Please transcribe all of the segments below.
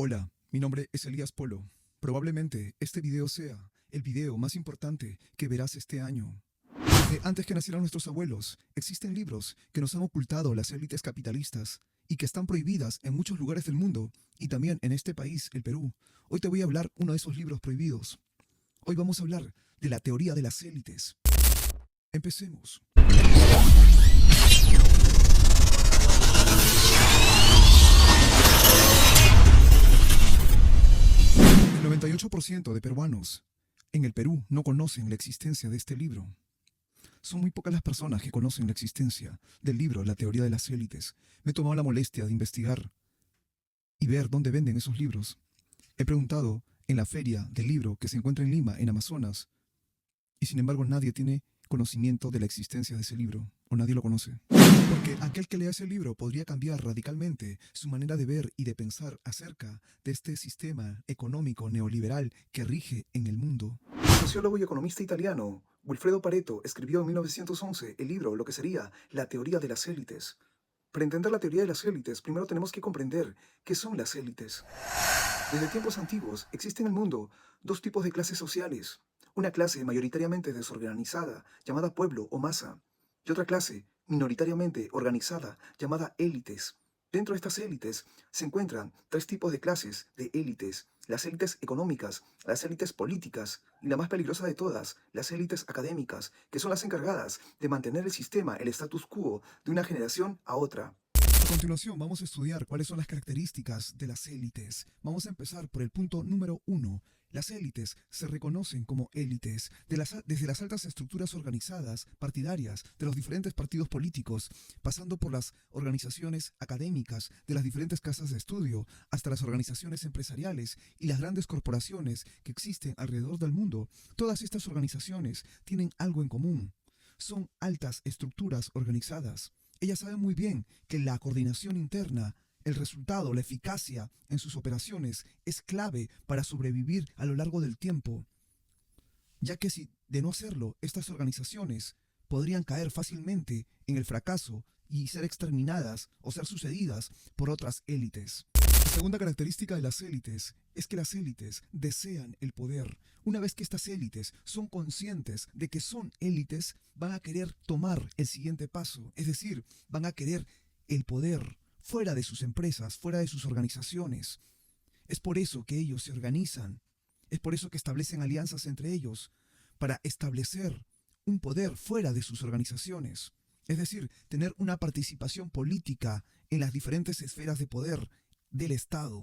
Hola, mi nombre es Elías Polo. Probablemente este video sea el video más importante que verás este año. Desde antes que nacieran nuestros abuelos, existen libros que nos han ocultado las élites capitalistas y que están prohibidas en muchos lugares del mundo y también en este país, el Perú. Hoy te voy a hablar uno de esos libros prohibidos. Hoy vamos a hablar de la teoría de las élites. Empecemos. El 98% de peruanos en el Perú no conocen la existencia de este libro. Son muy pocas las personas que conocen la existencia del libro La teoría de las élites. Me he tomado la molestia de investigar y ver dónde venden esos libros. He preguntado en la feria del libro que se encuentra en Lima, en Amazonas, y sin embargo nadie tiene conocimiento de la existencia de ese libro, o nadie lo conoce. Porque aquel que lea ese libro podría cambiar radicalmente su manera de ver y de pensar acerca de este sistema económico neoliberal que rige en el mundo. El sociólogo y economista italiano Wilfredo Pareto escribió en 1911 el libro Lo que sería la teoría de las élites. Para entender la teoría de las élites, primero tenemos que comprender qué son las élites. Desde tiempos antiguos existen en el mundo dos tipos de clases sociales. Una clase mayoritariamente desorganizada, llamada pueblo o masa, y otra clase minoritariamente organizada, llamada élites. Dentro de estas élites se encuentran tres tipos de clases de élites: las élites económicas, las élites políticas y la más peligrosa de todas, las élites académicas, que son las encargadas de mantener el sistema, el status quo, de una generación a otra. A continuación vamos a estudiar cuáles son las características de las élites. Vamos a empezar por el punto número 1. Las élites se reconocen como élites desde las altas estructuras organizadas, partidarias, de los diferentes partidos políticos, pasando por las organizaciones académicas de las diferentes casas de estudio, hasta las organizaciones empresariales y las grandes corporaciones que existen alrededor del mundo. Todas estas organizaciones tienen algo en común. Son altas estructuras organizadas. Ellas saben muy bien que la coordinación interna, el resultado, la eficacia en sus operaciones es clave para sobrevivir a lo largo del tiempo, ya que si de no hacerlo, estas organizaciones podrían caer fácilmente en el fracaso y ser exterminadas o ser sucedidas por otras élites. La segunda característica de las élites es que las élites desean el poder. Una vez que estas élites son conscientes de que son élites, van a querer tomar el siguiente paso, es decir, van a querer el poder fuera de sus empresas, fuera de sus organizaciones. Es por eso que ellos se organizan, es por eso que establecen alianzas entre ellos, para establecer un poder fuera de sus organizaciones. Es decir, tener una participación política en las diferentes esferas de poder del Estado.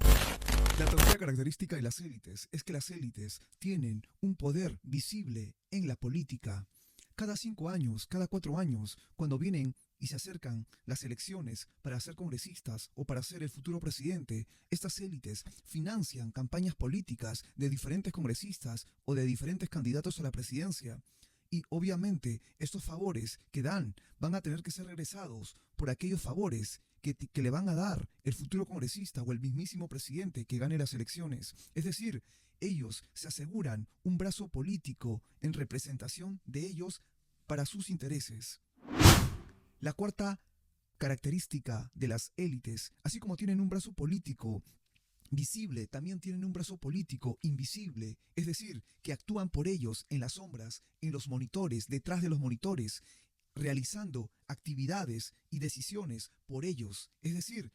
La tercera característica de las élites es que las élites tienen un poder visible en la política. Cada 5 años, cada 4 años, cuando vienen y se acercan las elecciones para ser congresistas o para ser el futuro presidente, estas élites financian campañas políticas de diferentes congresistas o de diferentes candidatos a la presidencia. Y obviamente estos favores que dan van a tener que ser regresados por aquellos favores que le van a dar el futuro congresista o el mismísimo presidente que gane las elecciones. Es decir, ellos se aseguran un brazo político en representación de ellos para sus intereses. La cuarta característica de las élites, así como tienen un brazo político visible, también tienen un brazo político invisible, es decir, que actúan por ellos en las sombras, en los monitores, detrás de los monitores, realizando actividades y decisiones por ellos, es decir,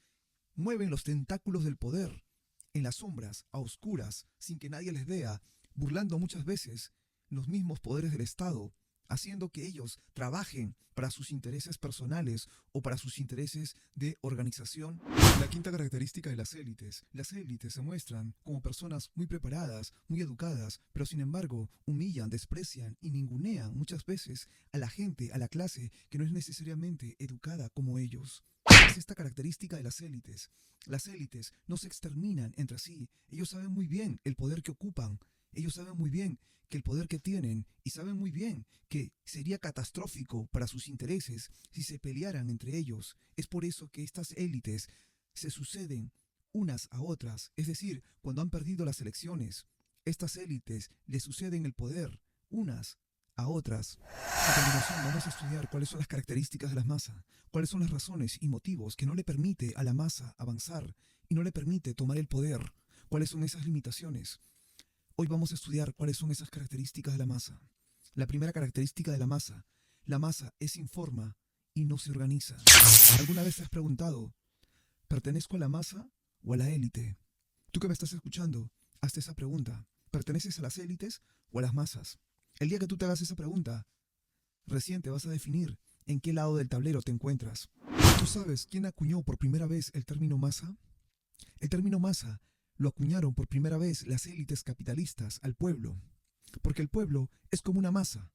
mueven los tentáculos del poder en las sombras, a oscuras, sin que nadie les vea, burlando muchas veces los mismos poderes del Estado, haciendo que ellos trabajen para sus intereses personales o para sus intereses de organización. La quinta característica de las élites se muestran como personas muy preparadas, muy educadas, pero sin embargo humillan, desprecian y ningunean muchas veces a la gente, a la clase que no es necesariamente educada como ellos. Es esta característica de las élites. Las élites no se exterminan entre sí. Ellos saben muy bien el poder que ocupan. Ellos saben muy bien que el poder que tienen y saben muy bien que sería catastrófico para sus intereses si se pelearan entre ellos. Es por eso que estas élites se suceden unas a otras. Es decir, cuando han perdido las elecciones, estas élites le suceden el poder unas a otras. A continuación vamos a estudiar cuáles son las características de la masa, cuáles son las razones y motivos que no le permite a la masa avanzar y no le permite tomar el poder. cuáles son esas limitaciones. Hoy vamos a estudiar cuáles son esas características de la masa. La primera característica de la masa es sin forma y no se organiza. ¿Alguna vez te has preguntado, ¿pertenezco a la masa o a la élite? Tú que me estás escuchando, hazte esa pregunta. ¿Perteneces a las élites o a las masas? El día que tú te hagas esa pregunta, recién te vas a definir en qué lado del tablero te encuentras. ¿Tú sabes quién acuñó por primera vez el término masa? El término masa lo acuñaron por primera vez las élites capitalistas al pueblo, porque el pueblo es como una masa.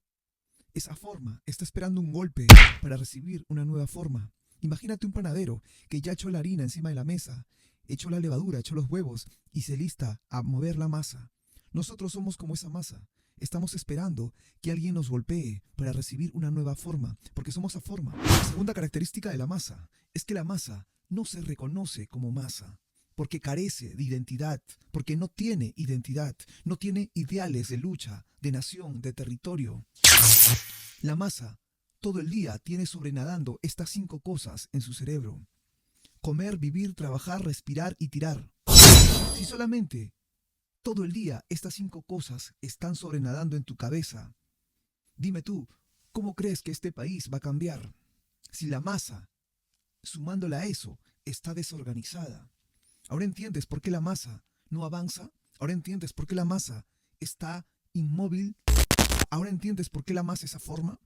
Esa forma está esperando un golpe para recibir una nueva forma. Imagínate un panadero que ya echó la harina encima de la mesa, echó la levadura, echó los huevos y se lista a mover la masa. Nosotros somos como esa masa. Estamos esperando que alguien nos golpee para recibir una nueva forma, porque somos esa forma. La segunda característica de la masa es que la masa no se reconoce como masa, porque carece de identidad, porque no tiene identidad, no tiene ideales de lucha, de nación, de territorio. La masa todo el día tiene sobrenadando estas 5 cosas en su cerebro: comer, vivir, trabajar, respirar y tirar. Si solamente todo el día estas 5 cosas están sobrenadando en tu cabeza, dime tú, ¿cómo crees que este país va a cambiar? Si la masa, sumándola a eso, está desorganizada. ¿Ahora entiendes por qué la masa no avanza? ¿Ahora entiendes por qué la masa está inmóvil? ¿Ahora entiendes por qué la masa es esa forma?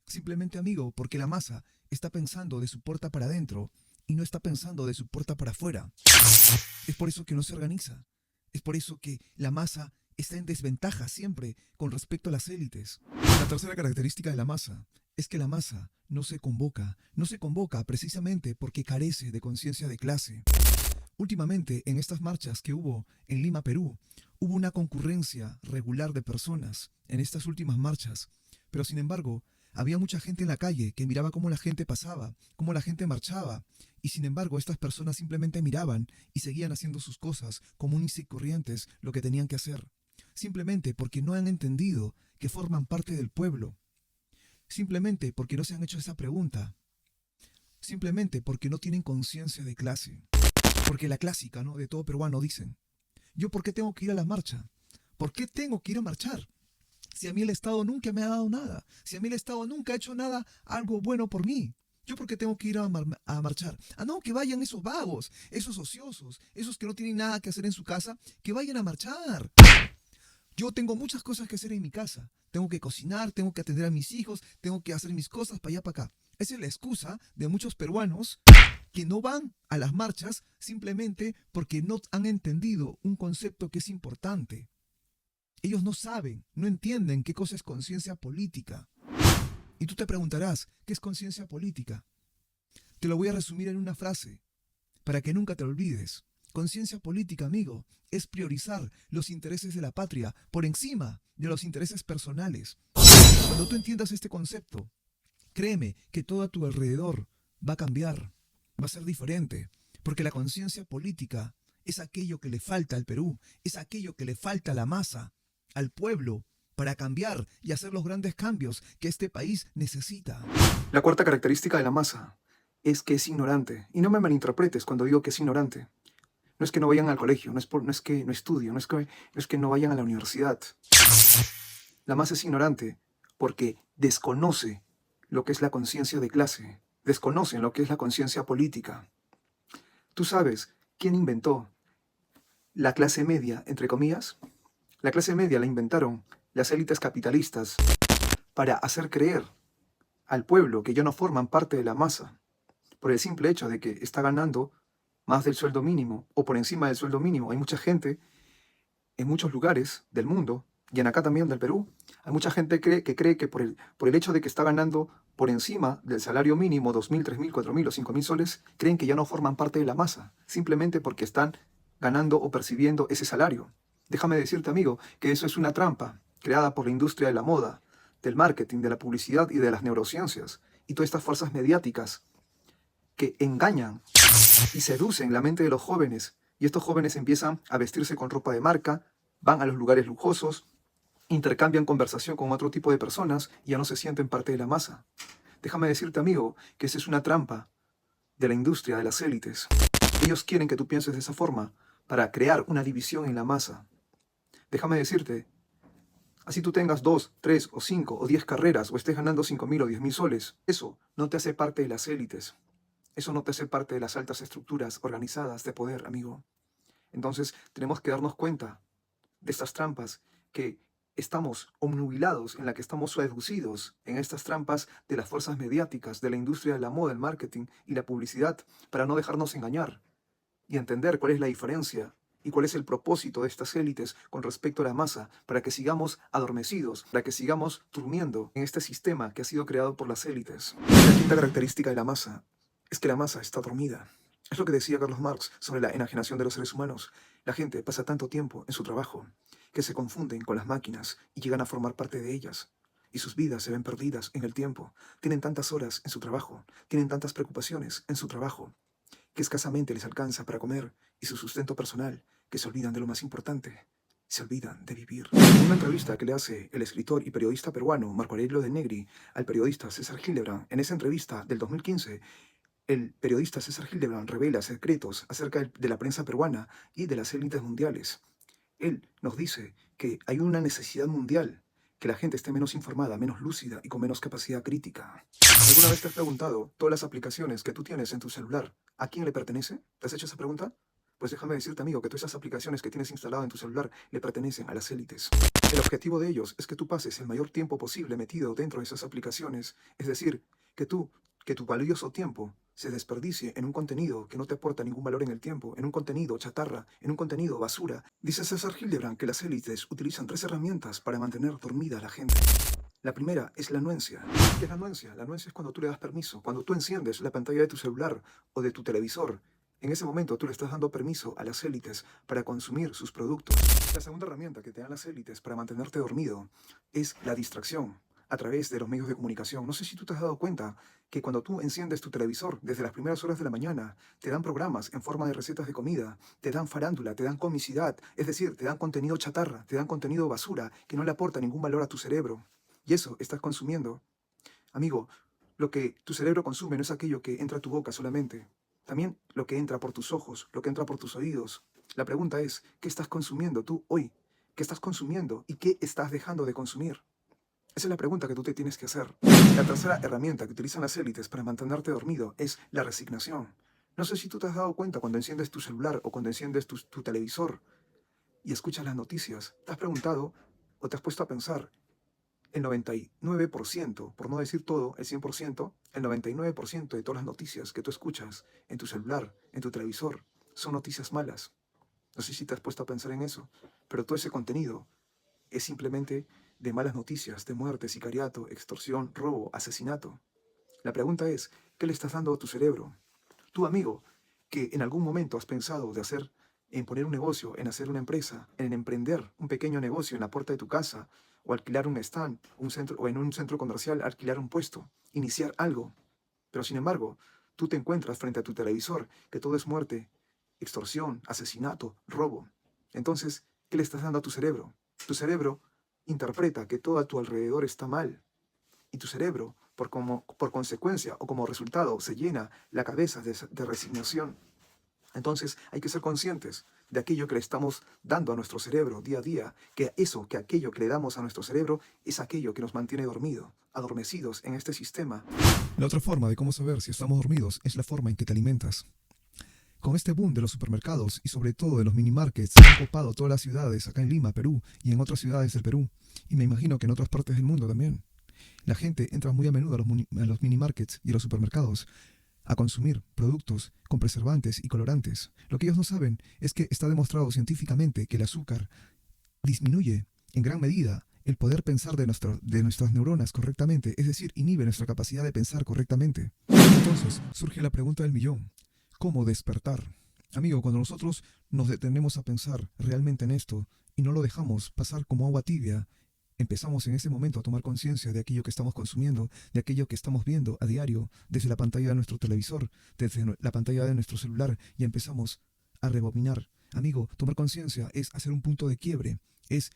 Simplemente, amigo, porque la masa está pensando de su puerta para adentro y no está pensando de su puerta para afuera. Es por eso que no se organiza. Es por eso que la masa está en desventaja siempre con respecto a las élites. La tercera característica de la masa es que la masa no se convoca. No se convoca precisamente porque carece de conciencia de clase. Últimamente, en estas marchas que hubo en Lima, Perú, hubo una concurrencia regular de personas en estas últimas marchas, pero sin embargo, había mucha gente en la calle que miraba cómo la gente pasaba, cómo la gente marchaba, y sin embargo estas personas simplemente miraban y seguían haciendo sus cosas comunes y corrientes, lo que tenían que hacer, simplemente porque no han entendido que forman parte del pueblo, simplemente porque no se han hecho esa pregunta, simplemente porque no tienen conciencia de clase. Porque la clásica, ¿no?, de todo peruano dicen, ¿yo por qué tengo que ir a la marcha? ¿Por qué tengo que ir a marchar? Si a mí el Estado nunca me ha dado nada, si a mí el Estado nunca ha hecho nada, algo bueno por mí, ¿yo por qué tengo que ir a marchar? Ah, no, que vayan esos vagos, esos ociosos, esos que no tienen nada que hacer en su casa, que vayan a marchar. Yo tengo muchas cosas que hacer en mi casa. Tengo que cocinar, tengo que atender a mis hijos, tengo que hacer mis cosas para allá, para acá. Esa es la excusa de muchos peruanos que no van a las marchas simplemente porque no han entendido un concepto que es importante. Ellos no saben, no entienden qué cosa es conciencia política. Y tú te preguntarás, ¿qué es conciencia política? Te lo voy a resumir en una frase, para que nunca te lo olvides. Conciencia política, amigo, es priorizar los intereses de la patria por encima de los intereses personales. Cuando tú entiendas este concepto, créeme que todo a tu alrededor va a cambiar, va a ser diferente, porque la conciencia política es aquello que le falta al Perú, es aquello que le falta a la masa, al pueblo, para cambiar y hacer los grandes cambios que este país necesita. La cuarta característica de la masa es que es ignorante. Y no me malinterpretes cuando digo que es ignorante. No es que no vayan al colegio, no es que no estudien, no es que no vayan a la universidad. La masa es ignorante porque desconoce lo que es la conciencia de clase, desconocen lo que es la conciencia política. ¿Tú sabes quién inventó la clase media, entre comillas? La clase media la inventaron las élites capitalistas para hacer creer al pueblo que ya no forman parte de la masa, por el simple hecho de que está ganando más del sueldo mínimo o por encima del sueldo mínimo. Hay mucha gente en muchos lugares del mundo, y en acá también del Perú, hay mucha gente que cree que por el hecho de que está ganando por encima del salario mínimo 2.000, 3.000, 4.000 o 5.000 soles, creen que ya no forman parte de la masa, simplemente porque están ganando o percibiendo ese salario. Déjame decirte, amigo, que eso es una trampa creada por la industria de la moda, del marketing, de la publicidad y de las neurociencias, y todas estas fuerzas mediáticas que engañan y seducen la mente de los jóvenes, y estos jóvenes empiezan a vestirse con ropa de marca, van a los lugares lujosos, intercambian conversación con otro tipo de personas y ya no se sienten parte de la masa. Déjame decirte, amigo, que esa es una trampa de la industria, de las élites. Ellos quieren que tú pienses de esa forma, para crear una división en la masa. Déjame decirte, así tú tengas 2, 3 o 5 o 10 carreras o estés ganando 5.000 o 10.000 soles, eso no te hace parte de las élites. Eso no te hace parte de las altas estructuras organizadas de poder, amigo. Entonces tenemos que darnos cuenta de estas trampas que estamos obnubilados, en la que estamos seducidos en estas trampas de las fuerzas mediáticas, de la industria de la moda, el marketing y la publicidad, para no dejarnos engañar y entender cuál es la diferencia y cuál es el propósito de estas élites con respecto a la masa, para que sigamos adormecidos, para que sigamos durmiendo en este sistema que ha sido creado por las élites. La quinta característica de la masa es que la masa está dormida. Es lo que decía Carlos Marx sobre la enajenación de los seres humanos. La gente pasa tanto tiempo en su trabajo que se confunden con las máquinas y llegan a formar parte de ellas. Y sus vidas se ven perdidas en el tiempo. Tienen tantas horas en su trabajo, tienen tantas preocupaciones en su trabajo, que escasamente les alcanza para comer y su sustento personal, que se olvidan de lo más importante, se olvidan de vivir. En una entrevista que le hace el escritor y periodista peruano Marco Aurelio de Negri al periodista César Hildebrand, en esa entrevista del 2015, el periodista César Hildebrand revela secretos acerca de la prensa peruana y de las élites mundiales. Él nos dice que hay una necesidad mundial, que la gente esté menos informada, menos lúcida y con menos capacidad crítica. ¿Alguna vez te has preguntado todas las aplicaciones que tú tienes en tu celular, a quién le pertenece? ¿Te has hecho esa pregunta? Pues déjame decirte, amigo, que todas esas aplicaciones que tienes instalado en tu celular le pertenecen a las élites. El objetivo de ellos es que tú pases el mayor tiempo posible metido dentro de esas aplicaciones, es decir, que tu valioso tiempo se desperdicie en un contenido que no te aporta ningún valor en el tiempo, en un contenido chatarra, en un contenido basura. Dice César Hildebrand que las élites utilizan 3 herramientas para mantener dormida a la gente. La primera es la anuencia. ¿Qué es la anuencia? La anuencia es cuando tú le das permiso, cuando tú enciendes la pantalla de tu celular o de tu televisor. En ese momento tú le estás dando permiso a las élites para consumir sus productos. La segunda herramienta que te dan las élites para mantenerte dormido es la distracción a través de los medios de comunicación. No sé si tú te has dado cuenta que cuando tú enciendes tu televisor desde las primeras horas de la mañana, te dan programas en forma de recetas de comida, te dan farándula, te dan comicidad, es decir, te dan contenido chatarra, te dan contenido basura que no le aporta ningún valor a tu cerebro. Y eso estás consumiendo. Amigo, lo que tu cerebro consume no es aquello que entra a tu boca solamente. También lo que entra por tus ojos, lo que entra por tus oídos. La pregunta es, ¿qué estás consumiendo tú hoy? ¿Qué estás consumiendo y qué estás dejando de consumir? Esa es la pregunta que tú te tienes que hacer. La tercera herramienta que utilizan las élites para mantenerte dormido es la resignación. No sé si tú te has dado cuenta cuando enciendes tu celular o cuando enciendes tu televisor y escuchas las noticias. ¿Te has preguntado o te has puesto a pensar? El 99%, por no decir todo, el 100%, el 99% de todas las noticias que tú escuchas en tu celular, en tu televisor, son noticias malas. No sé si te has puesto a pensar en eso, pero todo ese contenido es simplemente de malas noticias, de muerte, sicariato, extorsión, robo, asesinato. La pregunta es, ¿qué le estás dando a tu cerebro? Tu amigo, que en algún momento has pensado en poner un negocio, en hacer una empresa, en emprender un pequeño negocio en la puerta de tu casa, o alquilar un stand, un centro, o en un centro comercial alquilar un puesto, iniciar algo. Pero sin embargo, tú te encuentras frente a tu televisor, que todo es muerte, extorsión, asesinato, robo. Entonces, ¿qué le estás dando a tu cerebro? Tu cerebro interpreta que todo a tu alrededor está mal. Y tu cerebro, por consecuencia o como resultado, se llena la cabeza de resignación. Entonces hay que ser conscientes de aquello que le estamos dando a nuestro cerebro día a día, que aquello que le damos a nuestro cerebro es aquello que nos mantiene dormido, adormecidos en este sistema. La otra forma de cómo saber si estamos dormidos es la forma en que te alimentas. Con este boom de los supermercados y sobre todo de los minimarkets, se han copado todas las ciudades acá en Lima, Perú, y en otras ciudades del Perú, y me imagino que en otras partes del mundo también. La gente entra muy a menudo a los minimarkets y a los supermercados a consumir productos con preservantes y colorantes. Lo que ellos no saben es que está demostrado científicamente que el azúcar disminuye en gran medida el poder pensar de nuestras neuronas correctamente, es decir, inhibe nuestra capacidad de pensar correctamente. Entonces surge la pregunta del millón: ¿cómo despertar? Amigo, cuando nosotros nos detenemos a pensar realmente en esto y no lo dejamos pasar como agua tibia, empezamos en ese momento a tomar conciencia de aquello que estamos consumiendo, de aquello que estamos viendo a diario desde la pantalla de nuestro televisor, desde la pantalla de nuestro celular, y empezamos a rebobinar. Amigo, tomar conciencia es hacer un punto de quiebre, es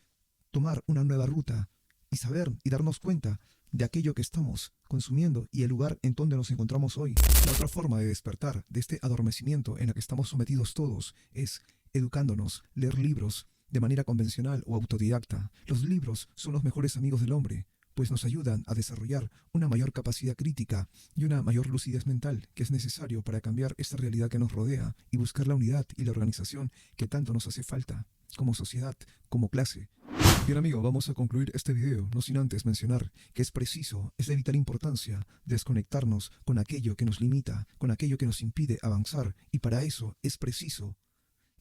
tomar una nueva ruta y saber y darnos cuenta de aquello que estamos consumiendo y el lugar en donde nos encontramos hoy. La otra forma de despertar de este adormecimiento en el que estamos sometidos todos es educándonos, leer libros de manera convencional o autodidacta. Los libros son los mejores amigos del hombre, pues nos ayudan a desarrollar una mayor capacidad crítica y una mayor lucidez mental que es necesario para cambiar esta realidad que nos rodea y buscar la unidad y la organización que tanto nos hace falta, como sociedad, como clase. Bien amigo, vamos a concluir este video, no sin antes mencionar que es preciso, es de vital importancia, desconectarnos con aquello que nos limita, con aquello que nos impide avanzar, y para eso es preciso,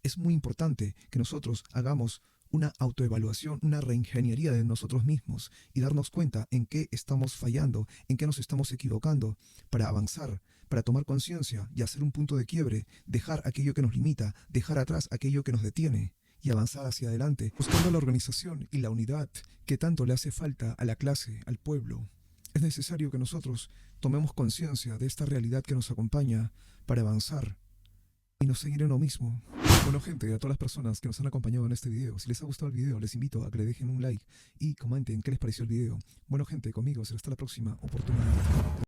es muy importante que nosotros hagamos una autoevaluación, una reingeniería de nosotros mismos y darnos cuenta en qué estamos fallando, en qué nos estamos equivocando, para avanzar, para tomar conciencia y hacer un punto de quiebre, dejar aquello que nos limita, dejar atrás aquello que nos detiene y avanzar hacia adelante, buscando la organización y la unidad que tanto le hace falta a la clase, al pueblo. Es necesario que nosotros tomemos conciencia de esta realidad que nos acompaña para avanzar y no seguir en lo mismo. Bueno gente, a todas las personas que nos han acompañado en este video, si les ha gustado el video, les invito a que le dejen un like y comenten qué les pareció el video. Bueno gente, conmigo será hasta la próxima oportunidad.